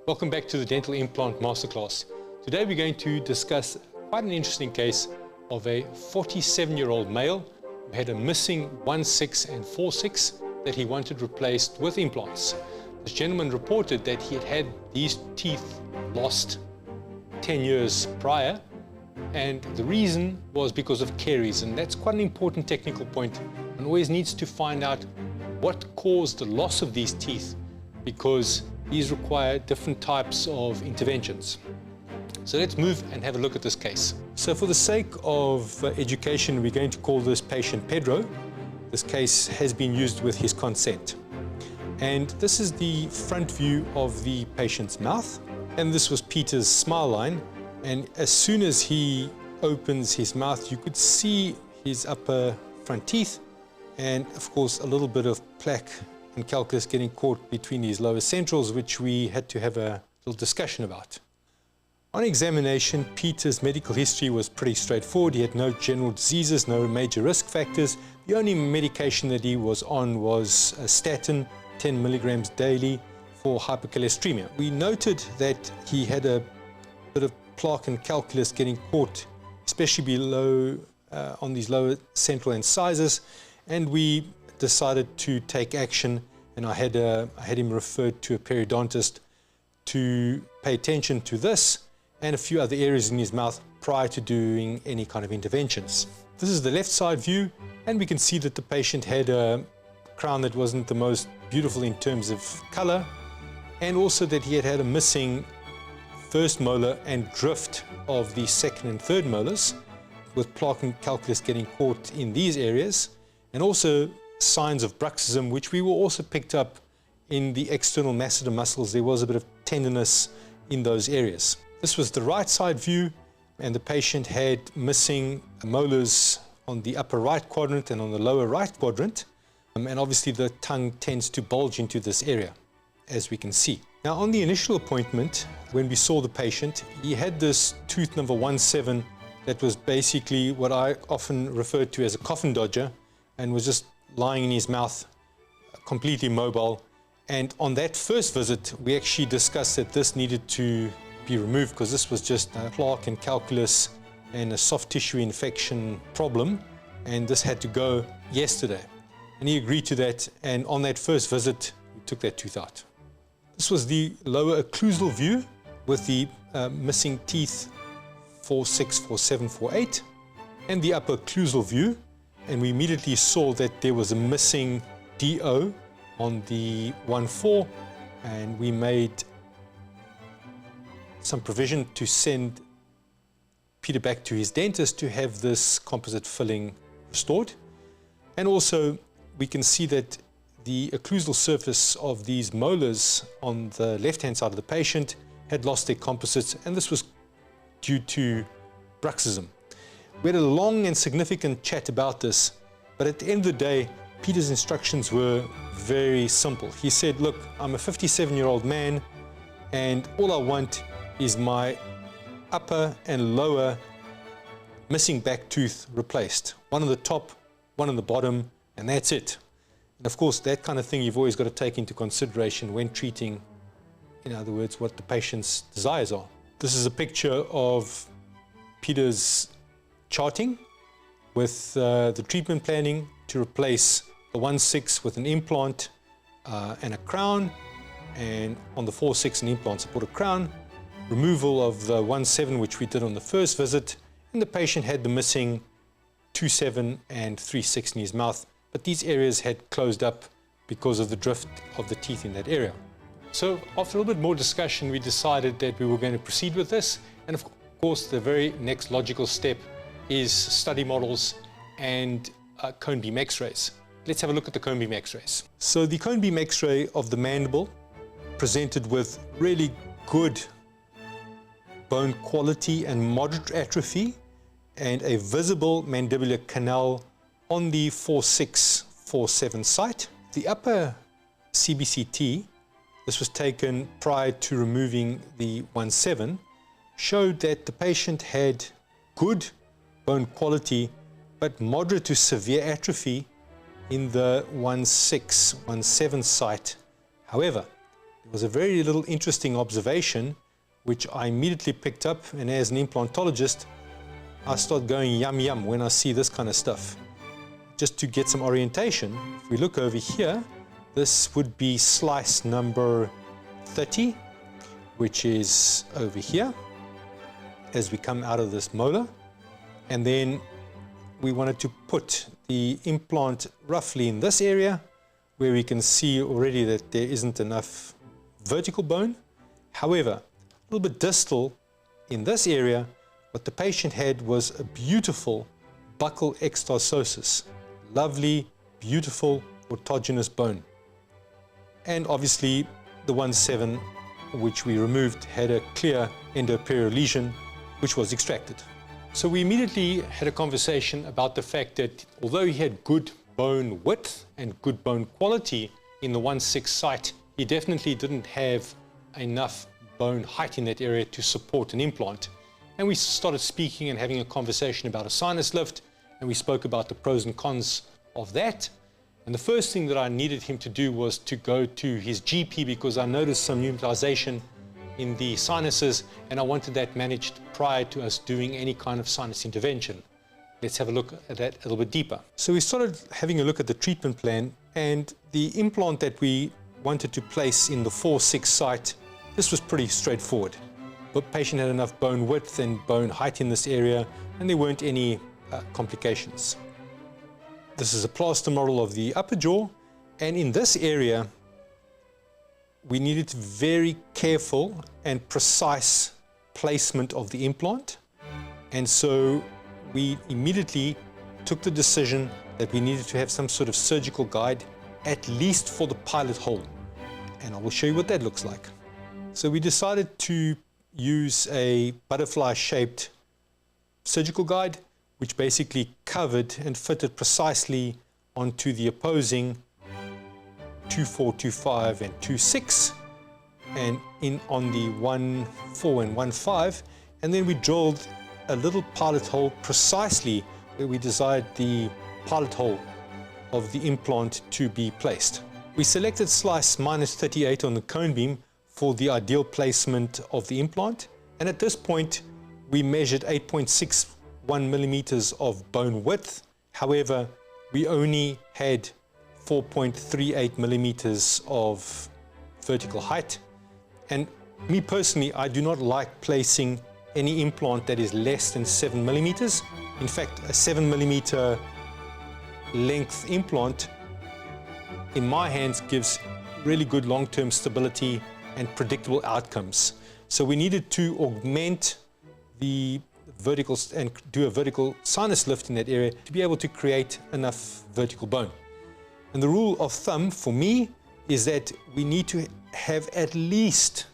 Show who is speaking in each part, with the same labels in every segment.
Speaker 1: Welcome back to the Dental Implant Masterclass. Today we're going to discuss quite an interesting case of a 47-year-old male who had a missing 1/6 and 4/6 that he wanted replaced with implants. This gentleman reported that he had had these teeth lost 10 years prior, and the reason was because of caries, and that's quite an important technical point. One always needs to find out what caused the loss of these teeth, because these require different types of interventions. So let's move and have a look at this case. So for the sake of education, we're going to call this patient Pedro. This case has been used with his consent. And this is the front view of the patient's mouth. And this was Peter's smile line. And as soon as he opens his mouth, you could see his upper front teeth. And of course, a little bit of plaque and calculus getting caught between these lower centrals, which we had to have a little discussion about. On examination, Peter's medical history was pretty straightforward. He had no general diseases, no major risk factors. The only medication that he was on was a statin, 10 milligrams daily for hypercholesteremia. We noted that he had a bit of plaque and calculus getting caught, especially below on these lower central incisors, and we decided to take action, and I had him referred to a periodontist to pay attention to this and a few other areas in his mouth prior to doing any kind of interventions. This is the left side view, and we can see that the patient had a crown that wasn't the most beautiful in terms of color, and also that he had had a missing first molar and drift of the second and third molars, with plaque and calculus getting caught in these areas, and also signs of bruxism, which we were also picked up in the external masseter muscles. There was a bit of tenderness in those areas. This was the right side view, and the patient had missing molars on the upper right quadrant and on the lower right quadrant, and obviously the tongue tends to bulge into this area, as we can see. Now, on the initial appointment, when we saw the patient, he had this tooth number 17 that was basically what I often referred to as a coffin dodger, and was just lying in his mouth, completely mobile. And on that first visit, we actually discussed that this needed to be removed because this was just a plaque and calculus and a soft tissue infection problem, and this had to go yesterday. And he agreed to that, and on that first visit, we took that tooth out. This was the lower occlusal view with the missing teeth 4/6, 4/7, 4/8, and the upper occlusal view. And we immediately saw that there was a missing DO on the 1/4, and we made some provision to send Peter back to his dentist to have this composite filling restored. And also we can see that the occlusal surface of these molars on the left-hand side of the patient had lost their composites, and this was due to bruxism. We had a long and significant chat about this, but at the end of the day, Peter's instructions were very simple. He said, look, I'm a 57-year-old man, and all I want is my upper and lower missing back tooth replaced. One on the top, one on the bottom, and that's it. And of course, that kind of thing you've always got to take into consideration when treating, in other words, what the patient's desires are. This is a picture of Peter's charting with the treatment planning to replace the 1/6 with an implant and a crown, and on the 4/6 an implant supported crown, removal of the 1/7, which we did on the first visit, and the patient had the missing 2/7 and 3/6 in his mouth, but these areas had closed up because of the drift of the teeth in that area. So after a little bit more discussion, we decided that we were going to proceed with this, and of course the very next logical step is study models and cone beam x-rays. Let's have a look at the cone beam x-rays. So the cone beam x-ray of the mandible presented with really good bone quality and moderate atrophy, and a visible mandibular canal on the 4/6, 4/7 site. The upper CBCT, this was taken prior to removing the 1/7, showed that the patient had good bone quality, but moderate to severe atrophy in the 1/6, 1/7 site. However, It was a very little interesting observation, which I immediately picked up, and as an implantologist, I start going yum yum when I see this kind of stuff. Just to get some orientation, if we look over here, this would be slice number 30, which is over here as we come out of this molar. And then we wanted to put the implant roughly in this area where we can see already that there isn't enough vertical bone. However, a little bit distal in this area, what the patient had was a beautiful buccal exostosis. Lovely, beautiful, autogenous bone. And obviously the 1/7, which we removed, had a clear endoperial lesion, which was extracted. So we immediately had a conversation about the fact that although he had good bone width and good bone quality in the 1/6 site, he definitely didn't have enough bone height in that area to support an implant. And we started speaking and having a conversation about a sinus lift, and we spoke about the pros and cons of that. And the first thing that I needed him to do was to go to his GP, because I noticed some pneumatization in the sinuses, and I wanted that managed prior to us doing any kind of sinus intervention. Let's have a look at that a little bit deeper. So we started having a look at the treatment plan, and the implant that we wanted to place in the 4/6 site, this was pretty straightforward. The patient had enough bone width and bone height in this area, and there weren't any complications. This is a plaster model of the upper jaw, and in this area we needed very careful and precise placement of the implant, and so we immediately took the decision that we needed to have some sort of surgical guide, at least for the pilot hole, and I will show you what that looks like. So we decided to use a butterfly shaped surgical guide, which basically covered and fitted precisely onto the opposing 2/4, 2/5 and 2/6, and in on the 1/4 and 1/5, and then we drilled a little pilot hole precisely where we desired the pilot hole of the implant to be placed. We selected slice -38 on the cone beam for the ideal placement of the implant, and at this point we measured 8.61 millimeters of bone width. However, we only had 4.38 millimeters of vertical height, and me personally, I do not like placing any implant that is less than 7 millimeters. In fact, a 7 millimeter length implant in my hands gives really good long-term stability and predictable outcomes. So we needed to augment the verticals and do a vertical sinus lift in that area to be able to create enough vertical bone. And the rule of thumb for me is that we need to have at least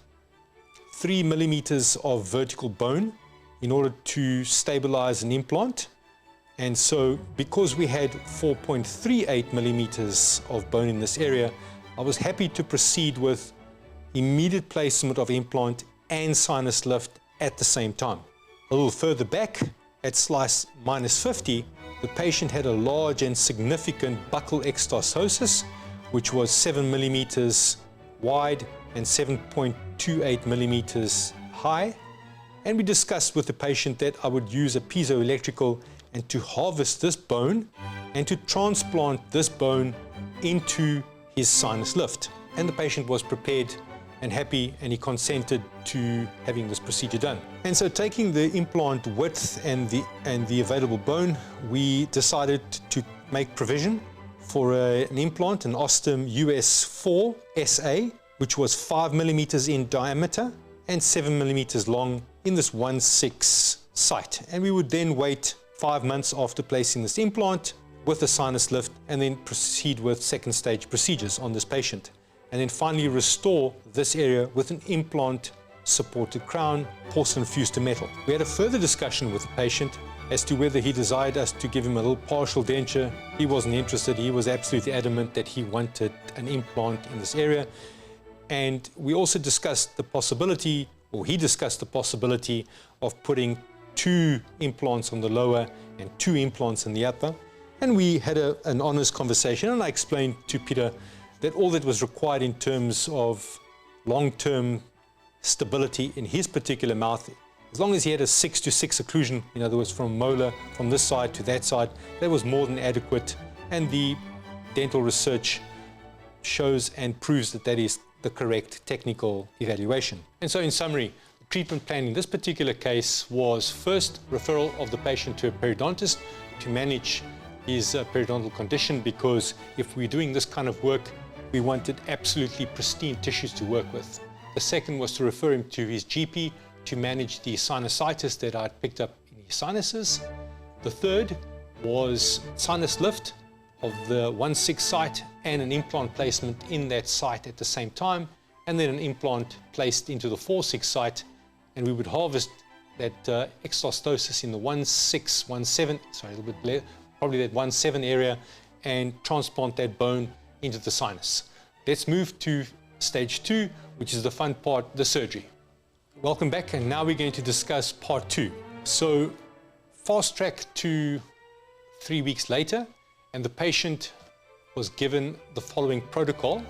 Speaker 1: 3 millimeters of vertical bone in order to stabilize an implant. And so because we had 4.38 millimeters of bone in this area, I was happy to proceed with immediate placement of implant and sinus lift at the same time. A little further back at slice -50, the patient had a large and significant buccal exostosis, which was 7 millimeters wide and 7.28 millimeters high. And we discussed with the patient that I would use a piezoelectrical and to harvest this bone and to transplant this bone into his sinus lift. And the patient was prepared and happy, and he consented to having this procedure done. And so, taking the implant width and the available bone, we decided to make provision for an implant, an Ostem US4 SA, which was 5 millimeters in diameter and 7 millimeters long in this 1/6 site. And we would then wait 5 months after placing this implant with a sinus lift, and then proceed with second stage procedures on this patient, and then finally restore this area with an implant supported crown, porcelain fused to metal. We had a further discussion with the patient as to whether he desired us to give him a little partial denture. He wasn't interested. He was absolutely adamant that he wanted an implant in this area. And we also discussed the possibility, or he discussed the possibility, of putting 2 implants on the lower and 2 implants in the upper. And we had an honest conversation, and I explained to Peter that all that was required in terms of long-term stability in his particular mouth. As long as he had a 6-to-6 occlusion, in other words, from molar from this side to that side, that was more than adequate. And the dental research shows and proves that that is the correct technical evaluation. And so in summary, the treatment plan in this particular case was first referral of the patient to a periodontist to manage his periodontal condition, because if we're doing this kind of work, we wanted absolutely pristine tissues to work with. The second was to refer him to his GP to manage the sinusitis that I'd picked up in his sinuses. The third was sinus lift of the 1/6 site and an implant placement in that site at the same time, and then an implant placed into the 4/6 site, and we would harvest that exostosis in the 1/6, 1/7, sorry, a little bit less, probably that 1/7 area, and transplant that bone into the sinus. Let's move to stage 2, which is the fun part, the surgery. Welcome back, and now we're going to discuss part 2. So fast track to 3 weeks later, and the patient was given the following protocol: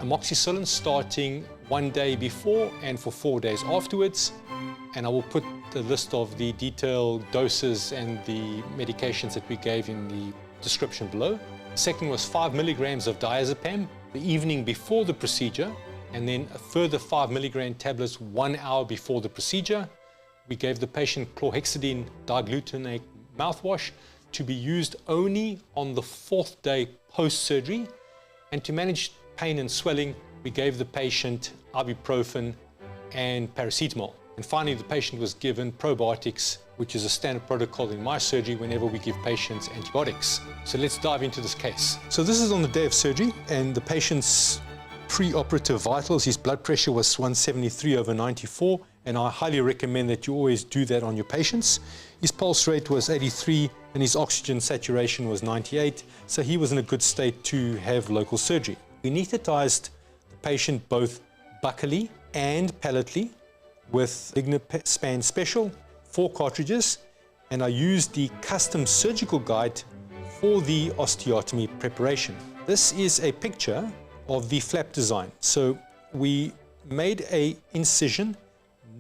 Speaker 1: amoxicillin starting 1 day before and for 4 days afterwards. And I will put the list of the detailed doses and the medications that we gave in the description below. Second was 5 milligrams of diazepam the evening before the procedure, and then a further 5 milligram tablets 1 hour before the procedure. We gave the patient chlorhexidine diglutinate mouthwash to be used only on the 4th day post-surgery. And to manage pain and swelling, we gave the patient ibuprofen and paracetamol. And finally, the patient was given probiotics, which is a standard protocol in my surgery whenever we give patients antibiotics. So let's dive into this case. So this is on the day of surgery, and the patient's pre-operative vitals, his blood pressure was 173/94, and I highly recommend that you always do that on your patients. His pulse rate was 83, and his oxygen saturation was 98, so he was in a good state to have local surgery. We anesthetized the patient both buccally and palatally with Lignospan Special, 4 cartridges, and I used the custom surgical guide for the osteotomy preparation. This is a picture of the flap design. So we made a incision,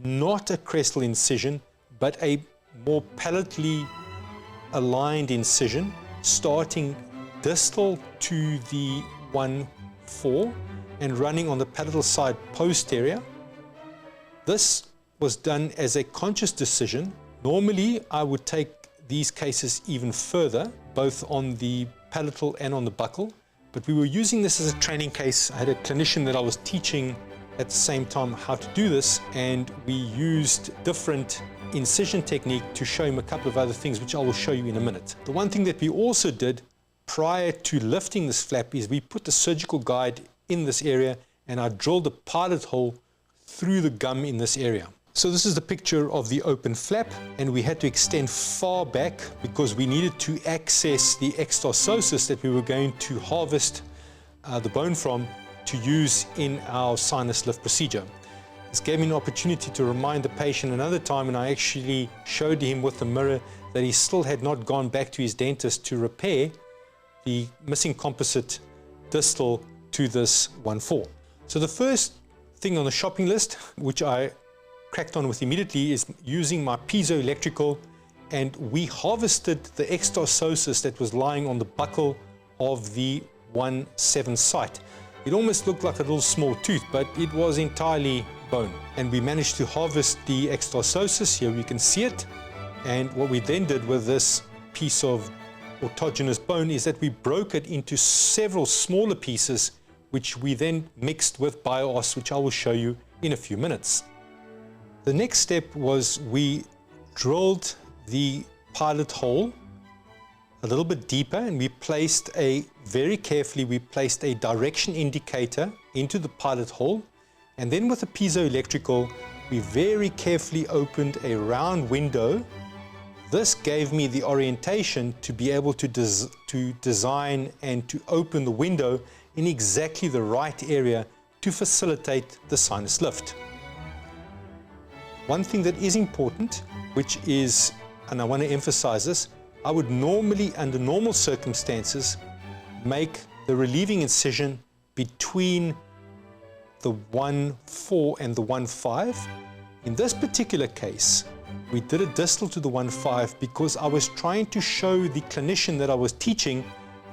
Speaker 1: not a crestal incision, but a more palatally aligned incision, starting distal to the 1/4 and running on the palatal side posterior. This was done as a conscious decision. Normally, I would take these cases even further, both on the palatal and on the buccal, but we were using this as a training case. I had a clinician that I was teaching at the same time how to do this, and we used different incision technique to show him a couple of other things, which I will show you in a minute. The one thing that we also did prior to lifting this flap is we put the surgical guide in this area, and I drilled a pilot hole through the gum in this area. So this is the picture of the open flap, and we had to extend far back because we needed to access the exostosis that we were going to harvest the bone from to use in our sinus lift procedure. This gave me an opportunity to remind the patient another time, and I actually showed him with the mirror that he still had not gone back to his dentist to repair the missing composite distal to this 1/4. So the first thing on the shopping list, which I cracked on with immediately, is using my piezoelectrical, and we harvested the exostosis that was lying on the buccal of the 1/7 site. It almost looked like a little small tooth, but it was entirely bone. And we managed to harvest the exostosis. Here you can see it. And what we then did with this piece of autogenous bone is that we broke it into several smaller pieces, which we then mixed with Bio-Oss, which I will show you in a few minutes. The next step was we drilled the pilot hole a little bit deeper, and we placed very carefully, we placed a direction indicator into the pilot hole, and then with the piezoelectrical, we very carefully opened a round window. This gave me the orientation to be able to design and to open the window in exactly the right area to facilitate the sinus lift. One thing that is important, which is, and I want to emphasize this, I would normally, under normal circumstances, make the relieving incision between the 1.4 and the 1.5. In this particular case, we did a distal to the 1.5 because I was trying to show the clinician that I was teaching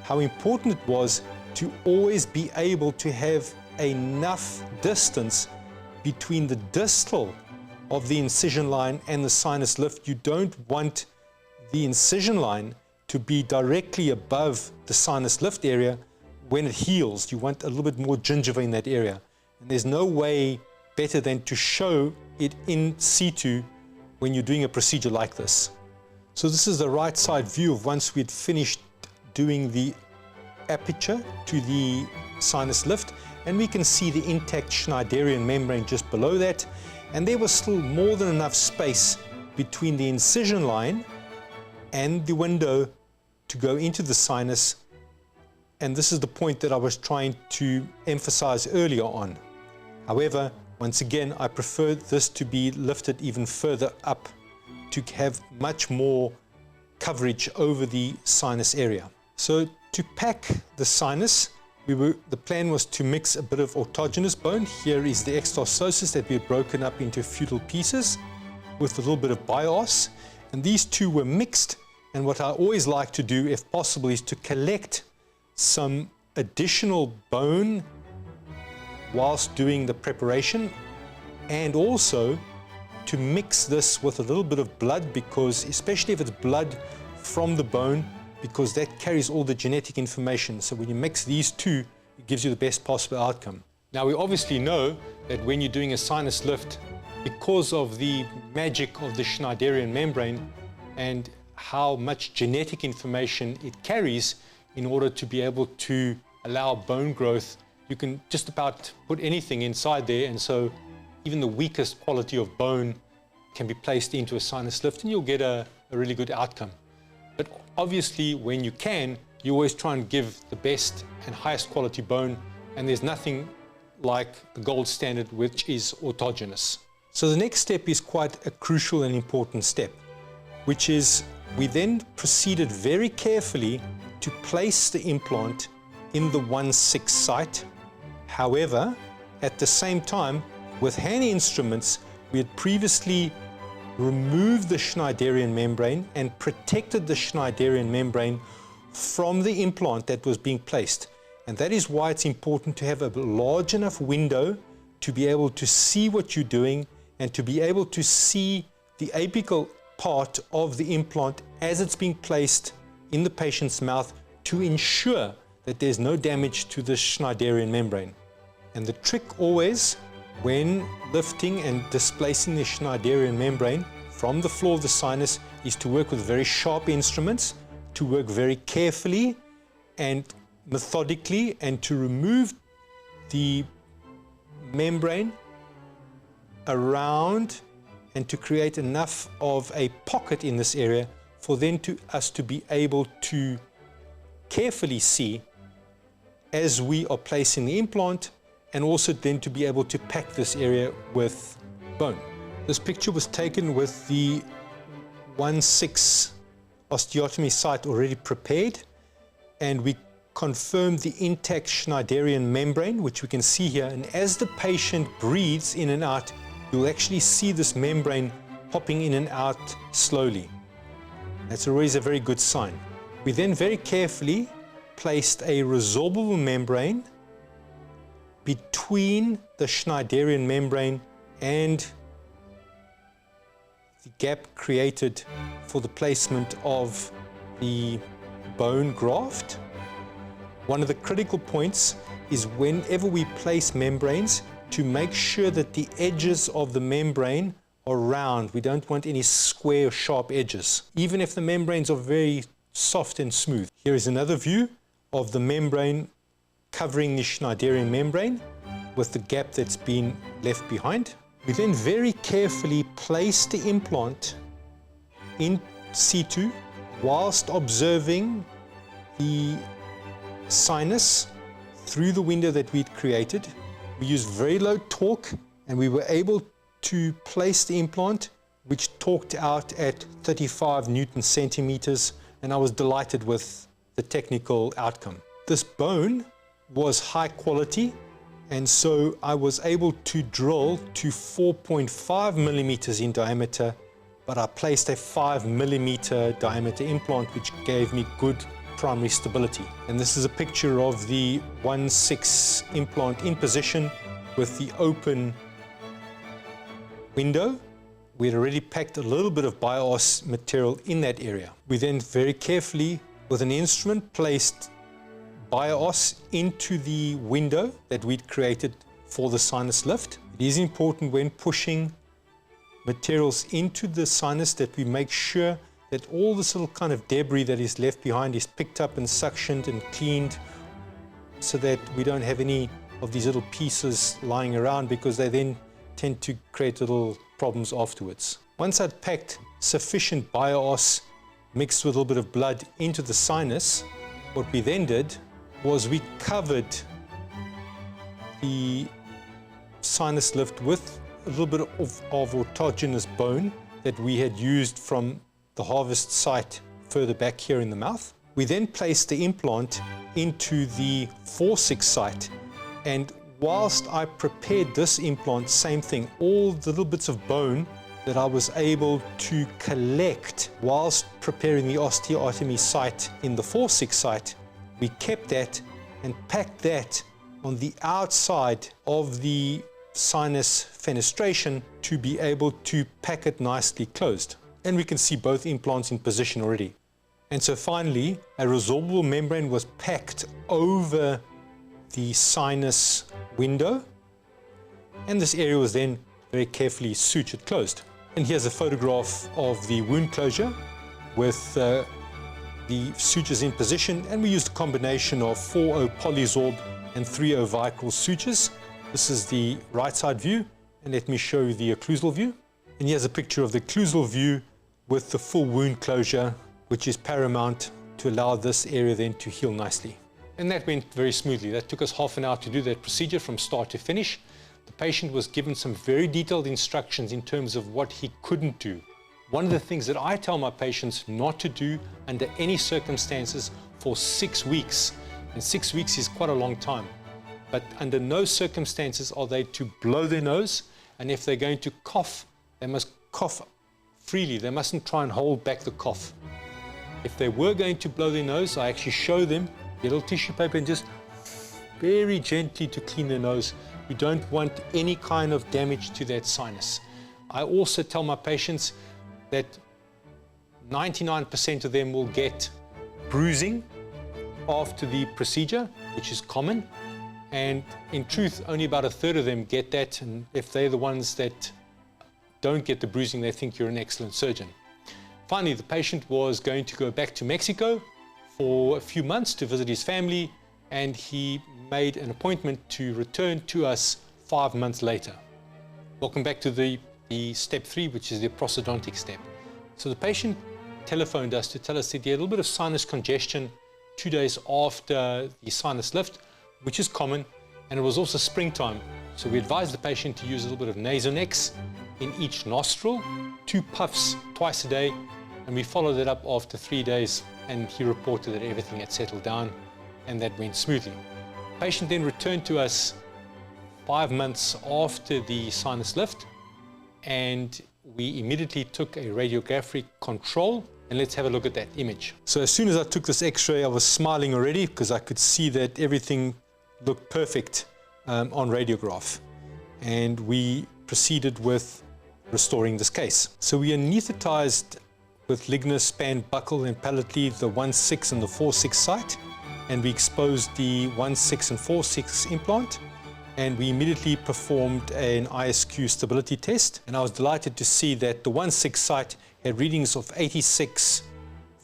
Speaker 1: how important it was to always be able to have enough distance between the distal of the incision line and the sinus lift. You don't want the incision line to be directly above the sinus lift area when it heals. You want a little bit more gingiva in that area. And there's no way better than to show it in situ when you're doing a procedure like this. So this is the right side view of once we'd finished doing the aperture to the sinus lift, and we can see the intact Schneiderian membrane just below that, and there was still more than enough space between the incision line and the window to go into the sinus, and this is the point that I was trying to emphasize earlier on. However, once again, I prefer this to be lifted even further up to have much more coverage over the sinus area. So to pack the sinus, the plan was to mix a bit of autogenous bone. Here is the exostosis that we had broken up into few little pieces with a little bit of Bio-Oss, and these two were mixed. And what I always like to do, if possible, is to collect some additional bone whilst doing the preparation, and also to mix this with a little bit of blood, because especially if it's blood from the bone, because that carries all the genetic information. So when you mix these two, it gives you the best possible outcome. Now we obviously know that when you're doing a sinus lift, because of the magic of the Schneiderian membrane and how much genetic information it carries in order to be able to allow bone growth, you can just about put anything inside there, and so even the weakest quality of bone can be placed into a sinus lift and you'll get a really good outcome. But obviously when you can, you always try and give the best and highest quality bone, and there's nothing like the gold standard, which is autogenous. So the next step is quite a crucial and important step, which is we then proceeded very carefully to place the implant in the 1.6 site. However, at the same time, with hand instruments, we had previously removed the Schneiderian membrane and protected the Schneiderian membrane from the implant that was being placed. And that is why it's important to have a large enough window to be able to see what you're doing and to be able to see the apical part of the implant as it's being placed in the patient's mouth to ensure that there's no damage to the Schneiderian membrane. And the trick always when lifting and displacing the Schneiderian membrane from the floor of the sinus is to work with very sharp instruments, to work very carefully and methodically, and to remove the membrane around and to create enough of a pocket in this area for then us to be able to carefully see as we are placing the implant, and also then to be able to pack this area with bone. This picture was taken with the 1.6 osteotomy site already prepared, and we confirmed the intact Schneiderian membrane, which we can see here. And as the patient breathes in and out, you'll actually see this membrane popping in and out slowly. That's always a very good sign. We then very carefully placed a resorbable membrane between the Schneiderian membrane and the gap created for the placement of the bone graft. One of the critical points is whenever we place membranes, to make sure that the edges of the membrane are round. We don't want any square or sharp edges, even if the membranes are very soft and smooth. Here is another view of the membrane covering the Schneiderian membrane with the gap that's been left behind. We then very carefully place the implant in situ whilst observing the sinus through the window that we'd created. We used very low torque, and we were able to place the implant, which torqued out at 35 Newton centimeters, and I was delighted with the technical outcome. This bone was high quality, And so I was able to drill to 4.5 millimeters in diameter, but I placed a 5 millimeter diameter implant, which gave me good primary stability. And this is a picture of the 1/6 implant in position with the open window. We had already packed a little bit of Bio-Oss material in that area. We then very carefully, with an instrument, placed Bio-Oss into the window that we'd created for the sinus lift. It is important when pushing materials into the sinus that we make sure that all this little kind of debris that is left behind is picked up and suctioned and cleaned, so that we don't have any of these little pieces lying around, because they then tend to create little problems afterwards. Once I'd packed sufficient Bio-Oss mixed with a little bit of blood into the sinus, what we then did was we covered the sinus lift with a little bit of autogenous bone that we had used from the harvest site further back here in the mouth. We then placed the implant into the 4/6 site, and whilst I prepared this implant, same thing, all the little bits of bone that I was able to collect whilst preparing the osteotomy site in the 4/6 site, we kept that and packed that on the outside of the sinus fenestration to be able to pack it nicely closed. And we can see both implants in position already. And so finally, a resorbable membrane was packed over the sinus window, and this area was then very carefully sutured closed. And here's a photograph of the wound closure with the sutures in position, and we used a combination of 4/0 polysorb and 3/0 vicryl sutures. This is the right side view, and let me show you the occlusal view. And here's a picture of the occlusal view with the full wound closure, which is paramount to allow this area then to heal nicely. And that went very smoothly. That took us half an hour to do that procedure from start to finish. The patient was given some very detailed instructions in terms of what he couldn't do. One of the things that I tell my patients not to do under any circumstances for 6 weeks, and 6 weeks is quite a long time, but under no circumstances are they to blow their nose, and if they're going to cough, they must cough freely. They mustn't try and hold back the cough. If they were going to blow their nose, I actually show them, get a little tissue paper and just very gently to clean their nose. We don't want any kind of damage to that sinus. I also tell my patients that 99% of them will get bruising after the procedure, which is common. And in truth, only about 1/3 of them get that. And if they're the ones that don't get the bruising, they think you're an excellent surgeon. Finally, the patient was going to go back to Mexico for a few months to visit his family, and he made an appointment to return to us 5 months later. Welcome back to the step 3, which is the prosthodontic step. So the patient telephoned us to tell us that he had a little bit of sinus congestion 2 days after the sinus lift, which is common, and it was also springtime. So we advised the patient to use a little bit of Nasonex in each nostril, 2 puffs twice a day, and we followed that up after 3 days, and he reported that everything had settled down, and that went smoothly. The patient then returned to us 5 months after the sinus lift, and we immediately took a radiographic control, and let's have a look at that image. So as soon as I took this x-ray, I was smiling already because I could see that everything looked perfect on radiograph, and we proceeded with restoring this case. So we anesthetized with lignin, span, buccal, and palately the 1/6 and the 4/6 site, and we exposed the 1/6 and 4/6 implant, and we immediately performed an ISQ stability test, and I was delighted to see that the 1/6 site had readings of 86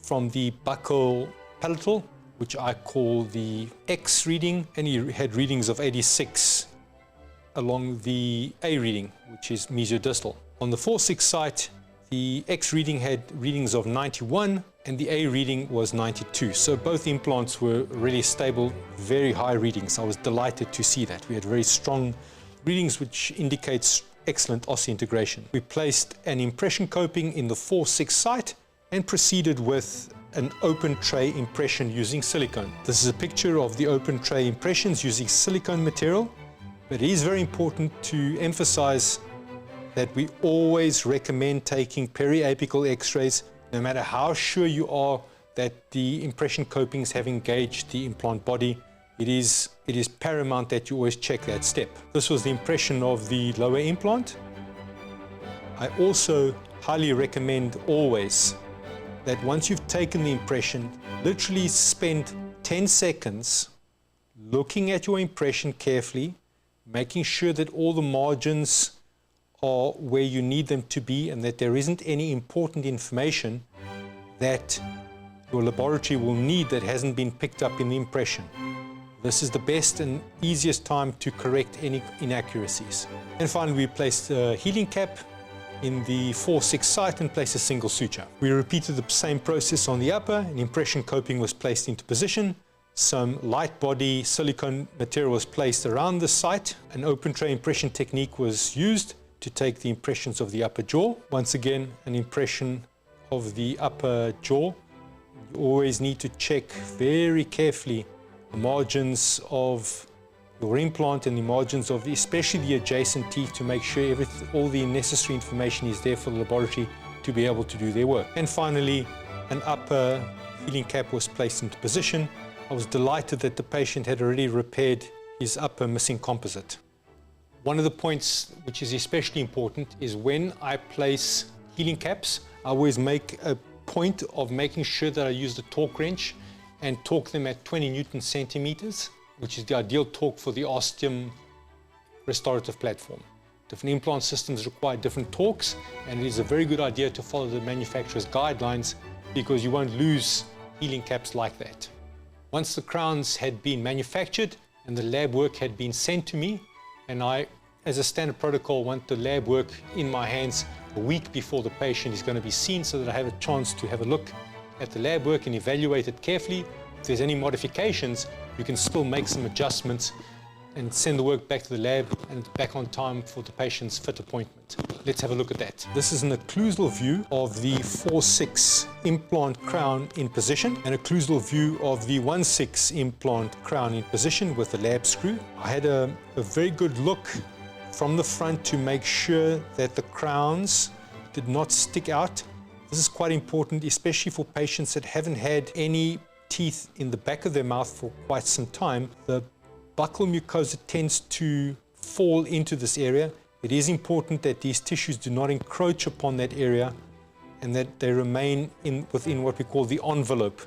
Speaker 1: from the buccal palatal, which I call the X reading, and he had readings of 86 along the A reading, which is mesiodistal. On the 4/6 site, the X reading had readings of 91 and the A reading was 92. So both implants were really stable, very high readings. I was delighted to see that. We had very strong readings, which indicates excellent osseointegration. We placed an impression coping in the 4/6 site and proceeded with an open tray impression using silicone. This is a picture of the open tray impressions using silicone material, But it is very important to emphasize that we always recommend taking periapical x-rays, no matter how sure you are that the impression copings have engaged the implant body. It is paramount that you always check that step. This was the impression of the lower implant. I also highly recommend always that once you've taken the impression, literally spend 10 seconds looking at your impression carefully, making sure that all the margins are where you need them to be and that there isn't any important information that your laboratory will need that hasn't been picked up in the impression. This is the best and easiest time to correct any inaccuracies. And finally, we placed a healing cap in the 4-6 site and placed a single suture. We repeated the same process on the upper. An impression coping was placed into position. Some light body silicone material was placed around the site. An open tray impression technique was used to take the impressions of the upper jaw. Once again, an impression of the upper jaw. You always need to check very carefully the margins of your implant and the margins of especially the adjacent teeth to make sure all the necessary information is there for the laboratory to be able to do their work. And finally, an upper healing cap was placed into position. I was delighted that the patient had already repaired his upper missing composite. One of the points which is especially important is when I place healing caps, I always make a point of making sure that I use the torque wrench and torque them at 20 Newton centimeters, which is the ideal torque for the ostium restorative platform. Different implant systems require different torques, and it is a very good idea to follow the manufacturer's guidelines because you won't lose healing caps like that. Once the crowns had been manufactured and the lab work had been sent to me, and I, as a standard protocol, want the lab work in my hands a week before the patient is going to be seen so that I have a chance to have a look at the lab work and evaluate it carefully. If there's any modifications, you can still make some adjustments and send the work back to the lab and back on time for the patient's fit appointment. Let's have a look at that. This is an occlusal view of the 4-6 implant crown in position and occlusal view of the 1-6 implant crown in position with the lab screw. I had a very good look from the front to make sure that the crowns did not stick out. This is quite important, especially for patients that haven't had any teeth in the back of their mouth for quite some time. The buccal mucosa tends to fall into this area. It is important that these tissues do not encroach upon that area and that they remain within what we call the envelope,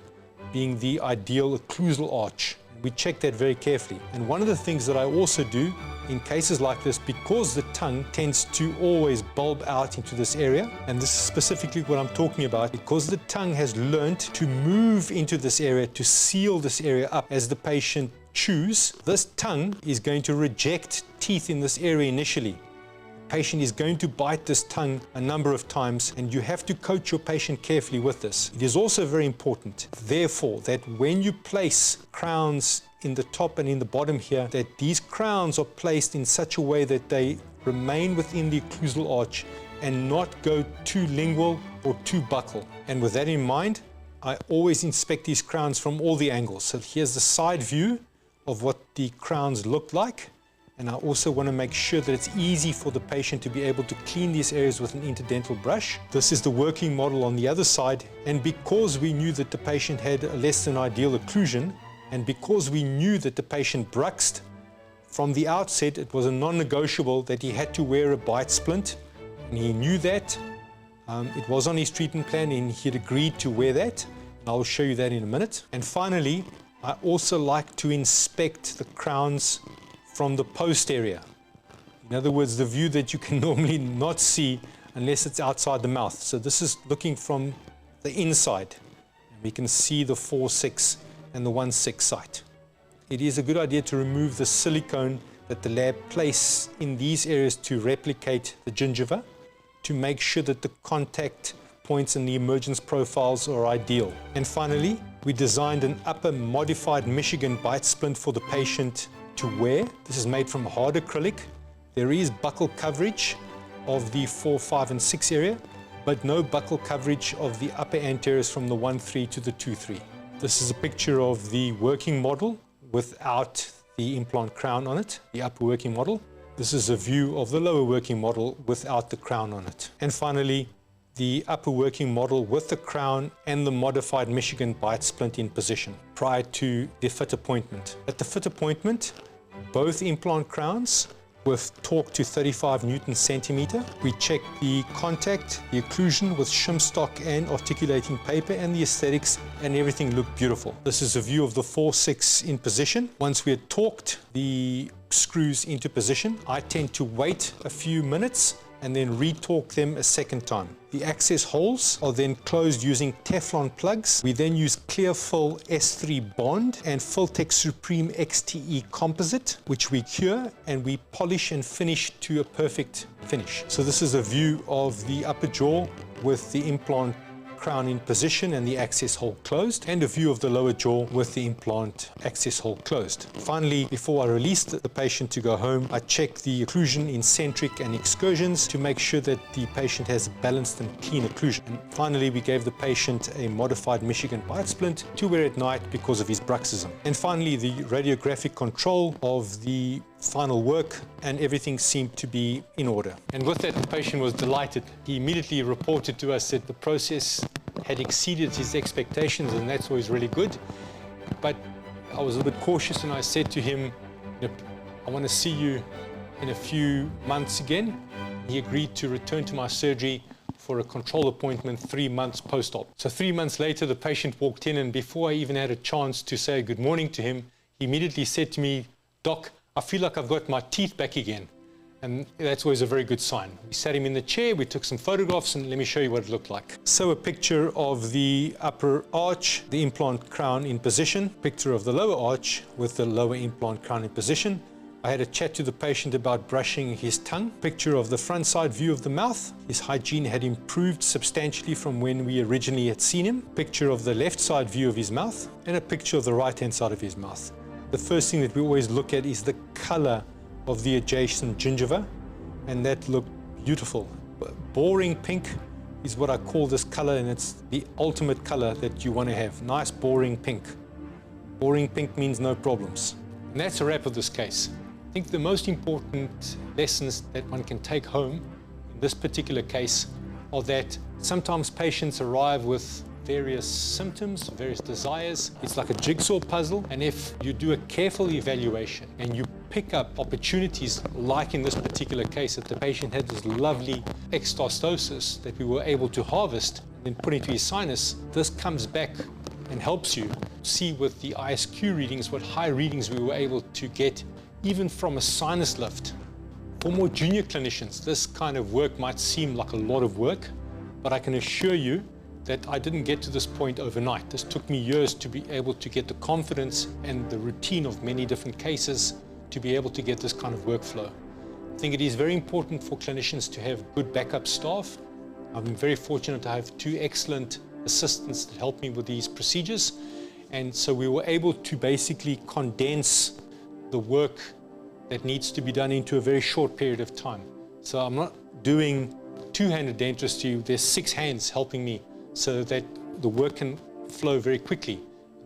Speaker 1: being the ideal occlusal arch. We check that very carefully. And one of the things that I also do in cases like this, because the tongue tends to always bulb out into this area, and this is specifically what I'm talking about, because the tongue has learnt to move into this area, to seal this area up as the patient chews, this tongue is going to reject teeth in this area initially. The patient is going to bite this tongue a number of times, and you have to coach your patient carefully with this. It is also very important, therefore, that when you place crowns in the top and in the bottom here, that these crowns are placed in such a way that they remain within the occlusal arch and not go too lingual or too buccal. And with that in mind, I always inspect these crowns from all the angles. So here's the side view of what the crowns look like. And I also want to make sure that it's easy for the patient to be able to clean these areas with an interdental brush. This is the working model on the other side. And because we knew that the patient had a less than ideal occlusion, and because we knew that the patient bruxed, from the outset it was a non-negotiable that he had to wear a bite splint, and he knew that. It was on his treatment plan and he had agreed to wear that. And I'll show you that in a minute. And finally, I also like to inspect the crowns from the posterior. In other words, the view that you can normally not see unless it's outside the mouth. So this is looking from the inside. And we can see the 4-6 and the 1-6 site. It is a good idea to remove the silicone that the lab place in these areas to replicate the gingiva, to make sure that the contact points and the emergence profiles are ideal. And finally, we designed an upper modified Michigan bite splint for the patient to wear. This is made from hard acrylic. There is buccal coverage of the 4, 5, and 6 area, but no buccal coverage of the upper anteriors from the 1-3 to the 2-3. This is a picture of the working model without the implant crown on it, the upper working model. This is a view of the lower working model without the crown on it. And finally, the upper working model with the crown and the modified Michigan bite splint in position prior to the fit appointment. At the fit appointment, both implant crowns with torque to 35 Newton centimeter. We check the contact, the occlusion with shim stock and articulating paper, and the aesthetics, and everything looked beautiful. This is a view of the 4-6 in position. Once we had torqued the screws into position, I tend to wait a few minutes and then re-torque them a second time. The access holes are then closed using Teflon plugs. We then use Clearfill S3 Bond and Filtech Supreme XTE Composite, which we cure and we polish and finish to a perfect finish. So this is a view of the upper jaw with the implant crown in position and the access hole closed, and a view of the lower jaw with the implant access hole closed. Finally, before I release the patient to go home, I check the occlusion in centric and excursions to make sure that the patient has balanced and clean occlusion. And finally, we gave the patient a modified Michigan bite splint to wear at night because of his bruxism. And finally, the radiographic control of the final work, and everything seemed to be in order. And with that, the patient was delighted. He immediately reported to us that the process had exceeded his expectations, and that's always really good. But I was a bit cautious, and I said to him, I want to see you in a few months again. He agreed to return to my surgery for a control appointment 3 months post-op. So 3 months later, the patient walked in, and before I even had a chance to say good morning to him, he immediately said to me, "Doc, I feel like I've got my teeth back again." And that's always a very good sign. We sat him in the chair, we took some photographs, and let me show you what it looked like. So a picture of the upper arch, the implant crown in position, picture of the lower arch with the lower implant crown in position. I had a chat to the patient about brushing his tongue, picture of the front side view of the mouth. His hygiene had improved substantially from when we originally had seen him, picture of the left side view of his mouth, and a picture of the right hand side of his mouth. The first thing that we always look at is the color of the adjacent gingiva, and that looked beautiful. Boring pink is what I call this color, and it's the ultimate color that you want to have. Nice boring pink. Boring pink means no problems. And that's a wrap of this case. I think the most important lessons that one can take home in this particular case are that sometimes patients arrive with various symptoms, various desires. It's like a jigsaw puzzle, and if you do a careful evaluation and you pick up opportunities, like in this particular case that the patient had this lovely exostosis that we were able to harvest and put into his sinus, this comes back and helps you see with the ISQ readings what high readings we were able to get even from a sinus lift. For more junior clinicians, this kind of work might seem like a lot of work, but I can assure you that I didn't get to this point overnight. This took me years to be able to get the confidence and the routine of many different cases to be able to get this kind of workflow. I think it is very important for clinicians to have good backup staff. I'm very fortunate to have 2 excellent assistants that help me with these procedures. And so we were able to basically condense the work that needs to be done into a very short period of time. So I'm not doing two-handed dentistry, there's 6 hands helping me so that the work can flow very quickly.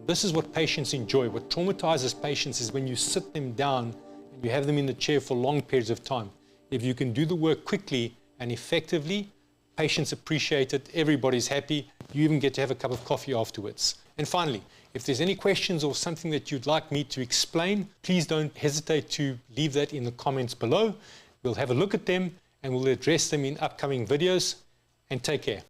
Speaker 1: This is what patients enjoy. What traumatizes patients is when you sit them down and you have them in the chair for long periods of time. If you can do the work quickly and effectively, patients appreciate it, everybody's happy, you even get to have a cup of coffee afterwards. And finally, if there's any questions or something that you'd like me to explain, please don't hesitate to leave that in the comments below. We'll have a look at them and we'll address them in upcoming videos, and take care.